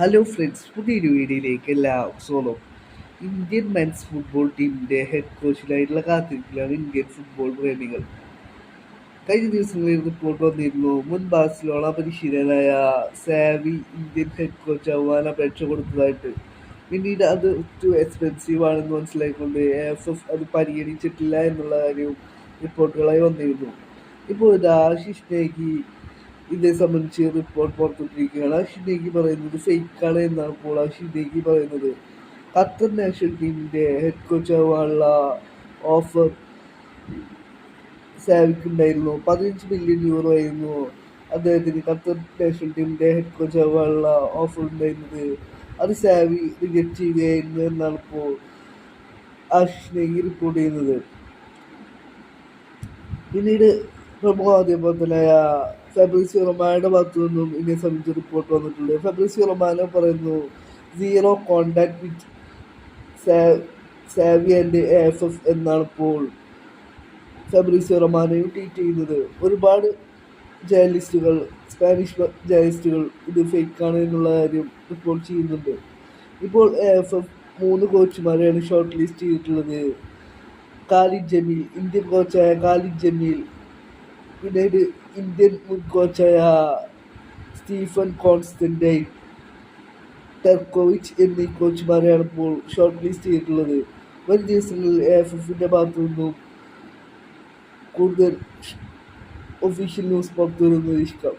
Hello friends, പുതിയൊരു വീഡിയോയിലേക്ക് എല്ലാവർക്കും സ്വാഗതം. ഇന്ത്യൻ മെൻസ് ഫുട്ബോൾ ടീമിന്റെ ഹെഡ് കോച്ചിനായിട്ടുള്ള കാത്തിരിപ്പിലാണ് ഇന്ത്യൻ ഫുട്ബോൾ പ്രേമികൾ. കഴിഞ്ഞ ദിവസങ്ങളിൽ റിപ്പോർട്ട് വന്നിരുന്നു, മുൻ ബാഴ്സലോണ പരിശീലകനായ സാവി ഇന്ത്യൻ ഹെഡ് കോച്ച് ആവാൻ അപേക്ഷ കൊടുത്തതായിട്ട്. പിന്നീട് അത് ടു എക്സ്പെൻസീവ് ആണെന്ന് മനസ്സിലാക്കിക്കൊണ്ട് AFF അത് പരിഗണിച്ചിട്ടില്ല എന്നുള്ള കാര്യവും റിപ്പോർട്ടുകളായി വന്നിരുന്നു. ഇപ്പോൾ ഇതാ ഷിഷ്നേഗി ഇതേ സംബന്ധിച്ച് റിപ്പോർട്ട് പുറത്തുവിട്ടിരിക്കുകയാണ്. ഷിൻഡേഗി പറയുന്നത് ഫേക്കാണ് എന്നാണ് ഇപ്പോൾ ഷിൻഡേഗി പറയുന്നത്. ഖത്തർ നാഷണൽ ടീമിന്റെ ഹെഡ് കോച്ച് ആവാനുള്ള ഓഫർ സാവിക്ക് ഉണ്ടായിരുന്നു. 15 മില്യൺ യൂറോ ആയിരുന്നു അദ്ദേഹത്തിന് ഖത്തർ നാഷണൽ ടീമിന്റെ ഹെഡ് കോച്ച് ആവാനുള്ള ഓഫർ ഉണ്ടായിരുന്നത്. അത് സാവി റിജക്ട് ചെയ്യുകയായിരുന്നു എന്നാണ് ഇപ്പോൾ ഷിൻഡേഗി റിപ്പോർട്ട് ചെയ്യുന്നത്. പിന്നീട് പ്രമുഖ മാധ്യമപ്രവർത്തനായ ഫാബ്രിസിയോ റൊമാനോയുടെ ഭാഗത്തു നിന്നും ഇതിനെ സംബന്ധിച്ച് റിപ്പോർട്ട് വന്നിട്ടുണ്ട്. ഫാബ്രിസിയോ റൊമാനോ പറയുന്നു, zero contact with Xavi and AFF എന്നാണ് ഇപ്പോൾ ഫാബ്രിസിയോ റൊമാനോ ട്വീറ്റ് ചെയ്യുന്നത്. ഒരുപാട് ജേർണലിസ്റ്റുകൾ, സ്പാനിഷ് ജേർണലിസ്റ്റുകൾ ഇത് ഫേക്കാണ് എന്നുള്ള കാര്യം റിപ്പോർട്ട് ചെയ്യുന്നുണ്ട്. ഇപ്പോൾ AFF 3 കോച്ചുമാരെയാണ് ഷോർട്ട് ലിസ്റ്റ് ചെയ്തിട്ടുള്ളത്. ഖാലിദ് ജമീൽ, ഇന്ത്യൻ കോച്ചായ ഖാലിദ് ജമീൽ, പിന്നീട് ഇന്ത്യൻ മുൻ കോച്ചായ സ്റ്റീഫൻ കോൺസ്റ്റന്റൈൻ, ടെർക്കോവിച്ച് എന്നീ കോച്ചുമാരെയാണ് ഇപ്പോൾ ഷോർട്ട് ലിസ്റ്റ് ചെയ്തിട്ടുള്ളത്. വരും ദിവസങ്ങളിൽ AFFന്റെ ഭാഗത്തു നിന്നും കൂടുതൽ ഒഫീഷ്യൽ ന്യൂസ് പുറത്തു വരുന്നതിരിക്കാം.